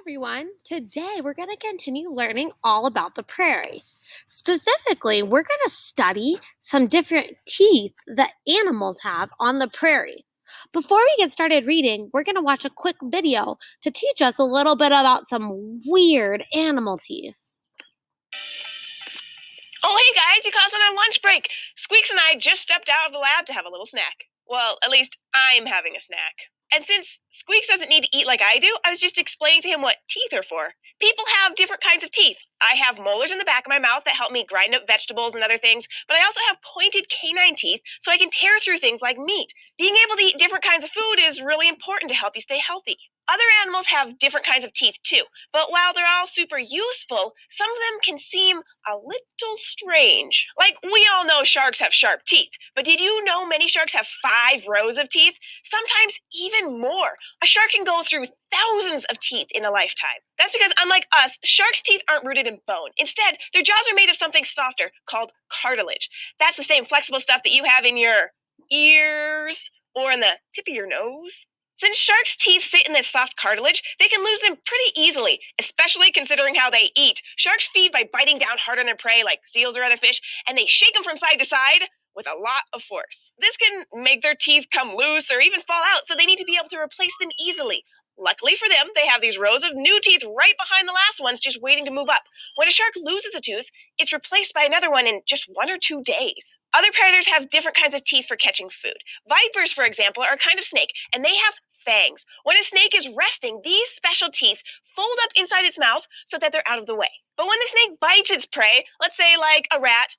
Everyone. Today we're going to continue learning all about the prairie. Specifically, we're going to study some different teeth that animals have on the prairie. Before we get started reading, we're going to watch a quick video to teach us a little bit about some weird animal teeth. Oh, hey guys, you caught us on our lunch break. Squeaks and I just stepped out of the lab to have a little snack. Well, at least I'm having a snack. And since Squeaks doesn't need to eat like I do, I was just explaining to him what teeth are for. People have different kinds of teeth. I have molars in the back of my mouth that help me grind up vegetables and other things, but I also have pointed canine teeth so I can tear through things like meat. Being able to eat different kinds of food is really important to help you stay healthy. Other animals have different kinds of teeth too, but while they're all super useful, some of them can seem a little strange. Like, we all know sharks have sharp teeth, but did you know many sharks have 5 rows of teeth? Sometimes even more. A shark can go through thousands of teeth in a lifetime. That's because, unlike us, sharks' teeth aren't rooted in bone. Instead, their jaws are made of something softer called cartilage. That's the same flexible stuff that you have in your ears or in the tip of your nose. Since sharks' teeth sit in this soft cartilage, they can lose them pretty easily, especially considering how they eat. Sharks feed by biting down hard on their prey, like seals or other fish, and they shake them from side to side with a lot of force. This can make their teeth come loose or even fall out, so they need to be able to replace them easily. Luckily for them, they have these rows of new teeth right behind the last ones just waiting to move up. When a shark loses a tooth, it's replaced by another one in just 1 or 2 days. Other predators have different kinds of teeth for catching food. Vipers, for example, are a kind of snake, and they have fangs. When a snake is resting, these special teeth fold up inside its mouth so that they're out of the way. But when the snake bites its prey, let's say like a rat,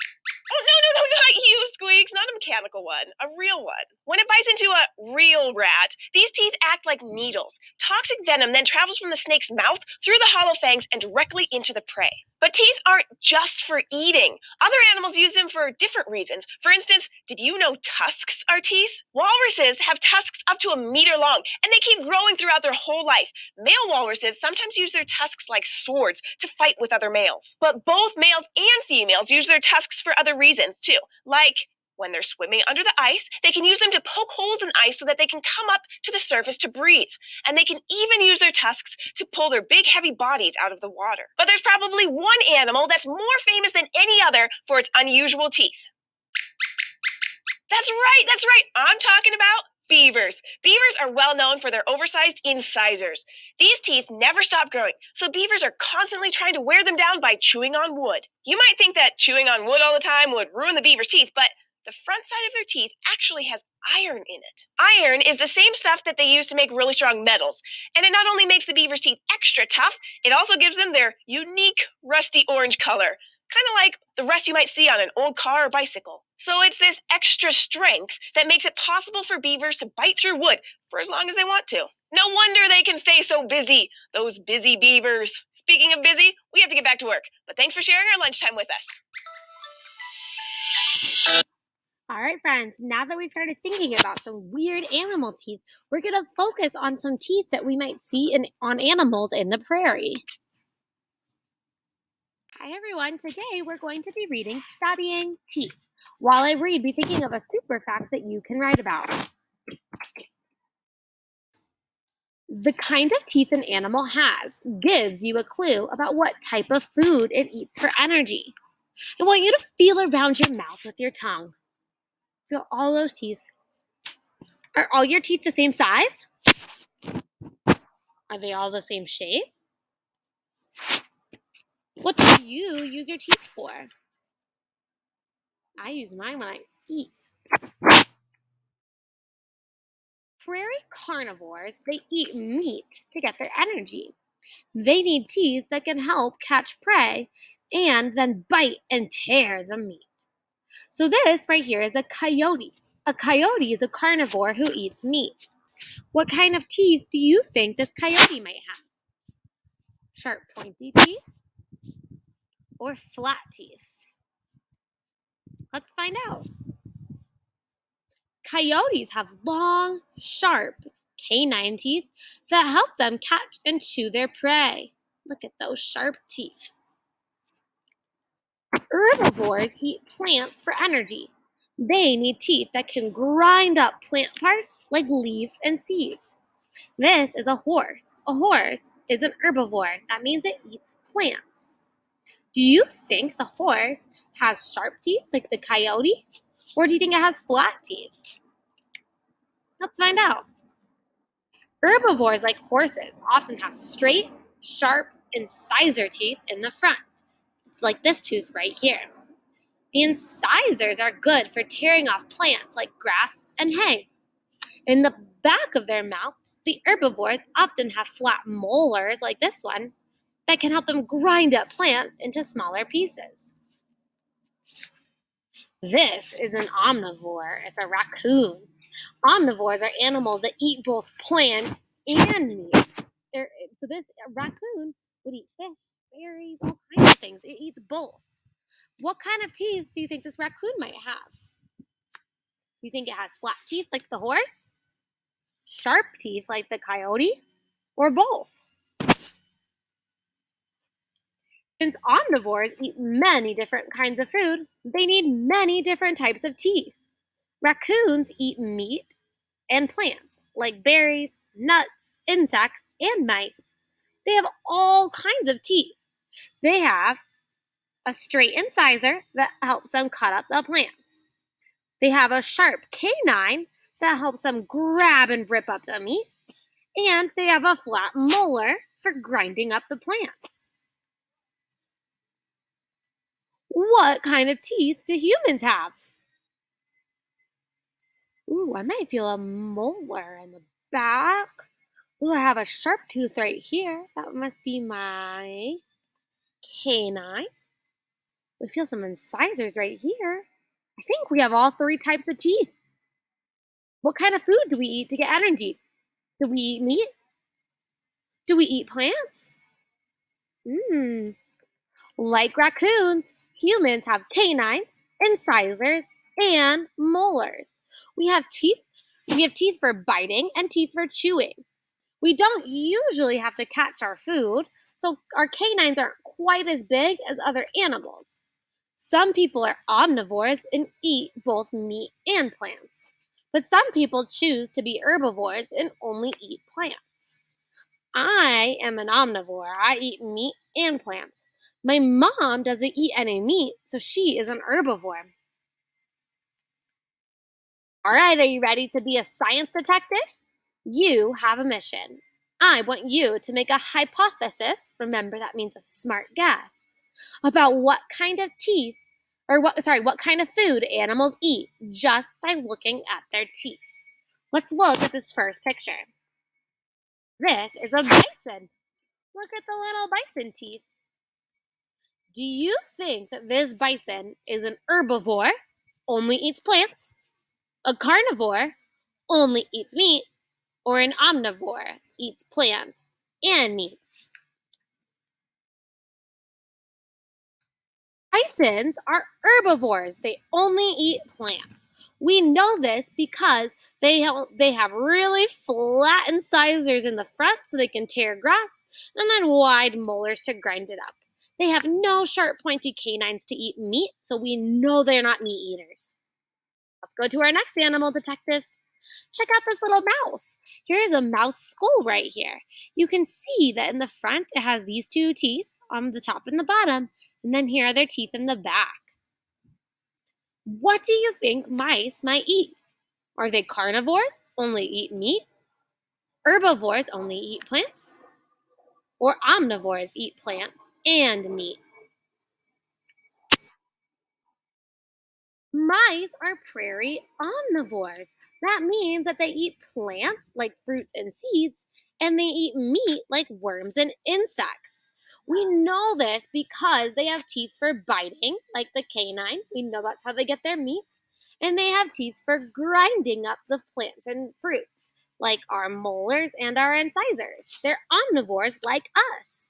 oh, no, not you, Squeaks, not a mechanical one, a real one. When it bites into a real rat, these teeth act like needles. Toxic venom then travels from the snake's mouth through the hollow fangs and directly into the prey. But teeth aren't just for eating. Other animals use them for different reasons. For instance, did you know tusks are teeth? Walruses have tusks up to 1 meter long, and they keep growing throughout their whole life. Male walruses sometimes use their tusks like swords to fight with other males. But both males and females use their tusks for other reasons too, like when they're swimming under the ice, they can use them to poke holes in ice so that they can come up to the surface to breathe. And they can even use their tusks to pull their big, heavy bodies out of the water. But there's probably one animal that's more famous than any other for its unusual teeth. That's right. I'm talking about beavers. Beavers are well known for their oversized incisors. These teeth never stop growing, so beavers are constantly trying to wear them down by chewing on wood. You might think that chewing on wood all the time would ruin the beaver's teeth, but the front side of their teeth actually has iron in it. Iron is the same stuff that they use to make really strong metals, and it not only makes the beaver's teeth extra tough, it also gives them their unique rusty orange color, kind of like the rust you might see on an old car or bicycle. So it's this extra strength that makes it possible for beavers to bite through wood for as long as they want to. No wonder they can stay so busy, those busy beavers. Speaking of busy, we have to get back to work, but thanks for sharing our lunchtime with us. All right, friends, now that we've started thinking about some weird animal teeth, we're going to focus on some teeth that we might see on animals in the prairie. Hi, everyone. Today we're going to be reading Studying Teeth. While I read, be thinking of a super fact that you can write about. The kind of teeth an animal has gives you a clue about what type of food it eats for energy. I want you to feel around your mouth with your tongue. Feel all those teeth. Are all your teeth the same size? Are they all the same shape? What do you use your teeth for? I use mine when I eat. Prairie carnivores, they eat meat to get their energy. They need teeth that can help catch prey and then bite and tear the meat. So this right here is a coyote. A coyote is a carnivore who eats meat. What kind of teeth do you think this coyote might have? Sharp, pointy teeth or flat teeth? Let's find out. Coyotes have long, sharp canine teeth that help them catch and chew their prey. Look at those sharp teeth. Herbivores eat plants for energy. They need teeth that can grind up plant parts like leaves and seeds. This is a horse. A horse is an herbivore. That means it eats plants. Do you think the horse has sharp teeth like the coyote? Or do you think it has flat teeth? Let's find out. Herbivores, like horses, often have straight, sharp, incisor teeth in the front, like this tooth right here. The incisors are good for tearing off plants like grass and hay. In the back of their mouths, the herbivores often have flat molars like this one that can help them grind up plants into smaller pieces. This is an omnivore. It's a raccoon. Omnivores are animals that eat both plant and meat. So this raccoon would eat fish, berries, all kinds of things. It eats both. What kind of teeth do you think this raccoon might have? You think it has flat teeth like the horse? Sharp teeth like the coyote? Or both? Since omnivores eat many different kinds of food, they need many different types of teeth. Raccoons eat meat and plants like berries, nuts, insects, and mice. They have all kinds of teeth. They have a straight incisor that helps them cut up the plants. They have a sharp canine that helps them grab and rip up the meat. And they have a flat molar for grinding up the plants. What kind of teeth do humans have? Ooh, I might feel a molar in the back. Ooh, I have a sharp tooth right here. That must be my canine. We feel some incisors right here. I think we have all three types of teeth. What kind of food do we eat to get energy? Do we eat meat? Do we eat plants? Like raccoons, humans have canines, incisors, and molars. We have teeth. We have teeth for biting and teeth for chewing. We don't usually have to catch our food, so our canines aren't quite as big as other animals. Some people are omnivores and eat both meat and plants. But some people choose to be herbivores and only eat plants. I am an omnivore. I eat meat and plants. My mom doesn't eat any meat, so she is an herbivore. All right, are you ready to be a science detective? You have a mission. I want you to make a hypothesis, remember that means a smart guess, about what kind of teeth what kind of food animals eat just by looking at their teeth. Let's look at this first picture. This is a bison. Look at the little bison teeth. Do you think that this bison is an herbivore, only eats plants, a carnivore, only eats meat, or an omnivore, eats plant and meat? Bisons are herbivores. They only eat plants. We know this because they have really flat incisors in the front so they can tear grass, and then wide molars to grind it up. They have no sharp pointy canines to eat meat, so we know they're not meat eaters. Let's go to our next animal, detectives. Check out this little mouse. Here's a mouse skull right here. You can see that in the front it has these two teeth on the top and the bottom, and then here are their teeth in the back. What do you think mice might eat? Are they carnivores, only eat meat? Herbivores only eat plants? Or omnivores eat plant and meat? Mice are prairie omnivores. That means that they eat plants like fruits and seeds, and they eat meat like worms and insects. We know this because they have teeth for biting, like the canine. We know that's how they get their meat. And they have teeth for grinding up the plants and fruits, like our molars and our incisors. They're omnivores like us.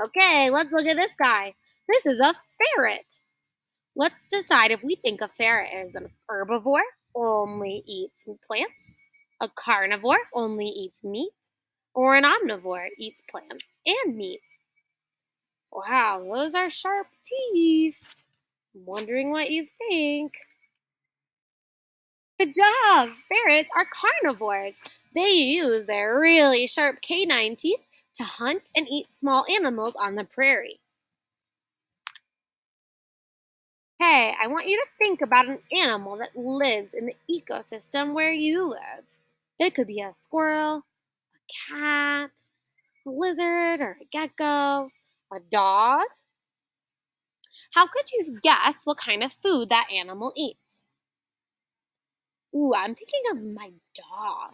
Okay, let's look at this guy. This is a ferret. Let's decide if we think a ferret is an herbivore, only eats plants, a carnivore, only eats meat, or an omnivore, eats plants and meat. Wow, those are sharp teeth. I'm wondering what you think. Good job! Ferrets are carnivores. They use their really sharp canine teeth to hunt and eat small animals on the prairie. Hey, I want you to think about an animal that lives in the ecosystem where you live. It could be a squirrel, a cat, a lizard, or a gecko, a dog. How could you guess what kind of food that animal eats? Ooh, I'm thinking of my dog.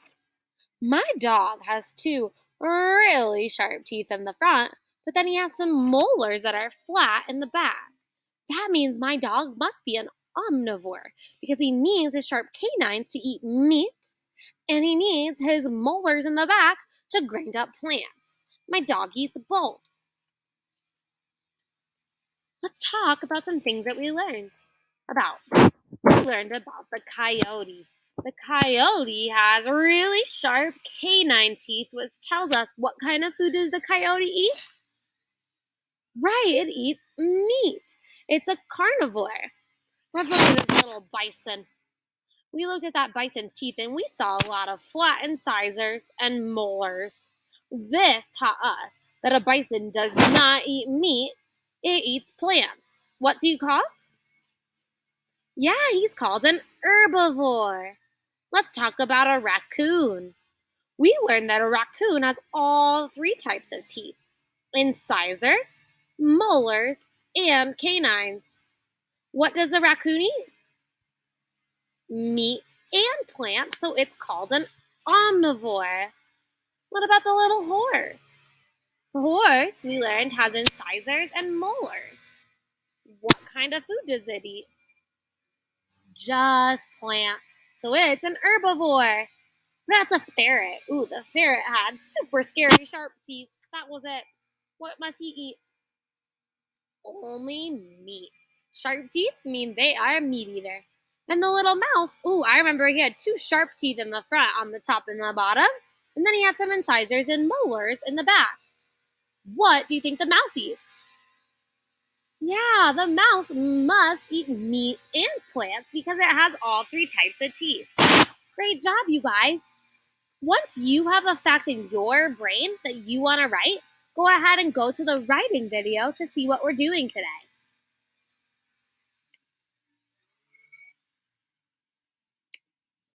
My dog has two really sharp teeth in the front, but then he has some molars that are flat in the back. That means my dog must be an omnivore because he needs his sharp canines to eat meat and he needs his molars in the back to grind up plants. My dog eats both. Let's talk about some things that we learned about. We learned about the coyote. The coyote has really sharp canine teeth, which tells us what kind of food does the coyote eat? Right, it eats meat. It's a carnivore. Let's look at this little bison. We looked at that bison's teeth and we saw a lot of flat incisors and molars. This taught us that a bison does not eat meat, it eats plants. What's he called? Yeah, he's called an herbivore. Let's talk about a raccoon. We learned that a raccoon has all three types of teeth: incisors, molars, and canines. What does a raccoon eat? Meat and plants, so it's called an omnivore. What about the little horse? The horse, we learned, has incisors and molars. What kind of food does it eat? Just plants, so it's an herbivore. What about the ferret? Ooh, the ferret had super scary sharp teeth. That was it. What must he eat? Only meat. Sharp teeth mean they are a meat eater. And the little mouse, ooh, I remember he had two sharp teeth in the front on the top and the bottom. And then he had some incisors and molars in the back. What do you think the mouse eats? Yeah, the mouse must eat meat and plants because it has all three types of teeth. Great job, you guys. Once you have a fact in your brain that you want to write, go ahead and go to the writing video to see what we're doing today.